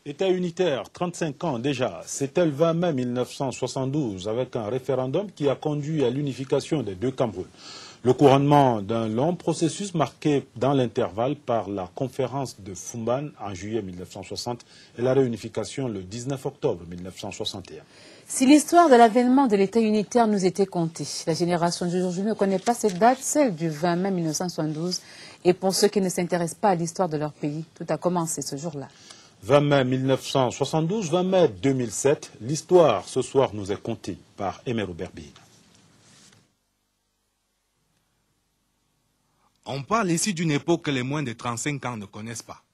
État unitaire, 35 ans déjà. C'était le 20 mai 1972 avec un référendum qui a conduit à l'unification des deux Cameroun. Le couronnement d'un long processus marqué dans l'intervalle par la conférence de Fumban en juillet 1960 et la réunification le 19 octobre 1961. Si l'histoire de l'avènement de l'État unitaire nous était contée, la génération d'aujourd'hui ne connaît pas cette date, celle du 20 mai 1972. Et pour ceux qui ne s'intéressent pas à l'histoire de leur pays, tout a commencé ce jour-là. 20 mai 1972, 20 mai 2007, l'histoire ce soir nous est contée par Emerou Berbine. On parle ici d'une époque que les moins de 35 ans ne connaissent pas.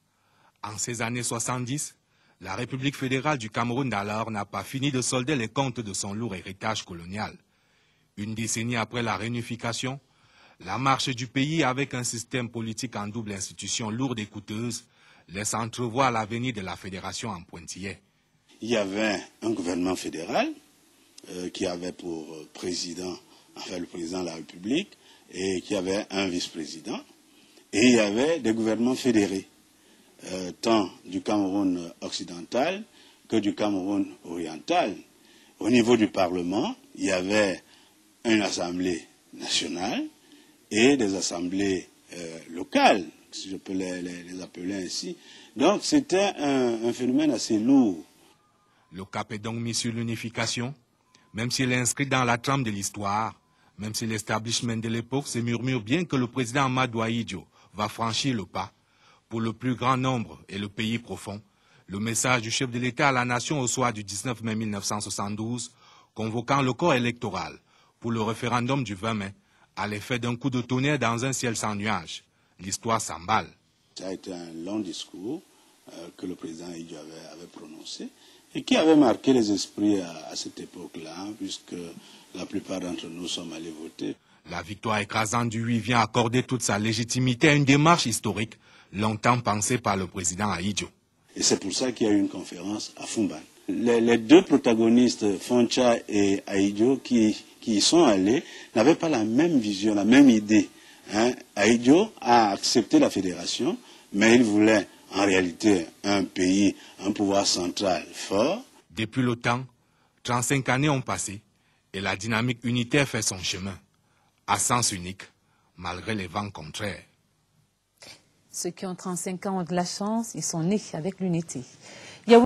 En ces années 70, la République fédérale du Cameroun d'alors n'a pas fini de solder les comptes de son lourd héritage colonial. Une décennie après la réunification, la marche du pays avec un système politique en double institution lourde et coûteuse laisse entrevoir l'avenir de la fédération en pointillé. Il y avait un gouvernement fédéral qui avait pour président, enfin le président de la République, et qui avait un vice-président. Et il y avait des gouvernements fédérés, tant du Cameroun occidental que du Cameroun oriental. Au niveau du Parlement, il y avait une assemblée nationale et des assemblées locales, si je peux les appeler ainsi. Donc c'était un phénomène assez lourd. Le cap est donc mis sur l'unification, même s'il est inscrit dans la trame de l'histoire, même si l'establishment de l'époque se murmure bien que le président Amadou Ahidjo va franchir le pas. Pour le plus grand nombre et le pays profond, le message du chef de l'État à la nation au soir du 19 mai 1972, convoquant le corps électoral pour le référendum du 20 mai, à l'effet d'un coup de tonnerre dans un ciel sans nuages. L'histoire s'emballe. Ça a été un long discours que le président Ahidjo avait prononcé et qui avait marqué les esprits à cette époque-là, puisque la plupart d'entre nous sommes allés voter. La victoire écrasante du oui vient accorder toute sa légitimité à une démarche historique, longtemps pensée par le président Ahidjo. Et c'est pour ça qu'il y a eu une conférence à Fumban. Les deux protagonistes, Foncha et Ahidjo, qui y sont allés, n'avaient pas la même vision, la même idée. Ahidjo a accepté la fédération, mais il voulait en réalité un pays, un pouvoir central fort. Depuis le temps, 35 années ont passé et la dynamique unitaire fait son chemin, à sens unique, malgré les vents contraires. Ceux qui ont 35 ans ont de la chance, ils sont nés avec l'unité.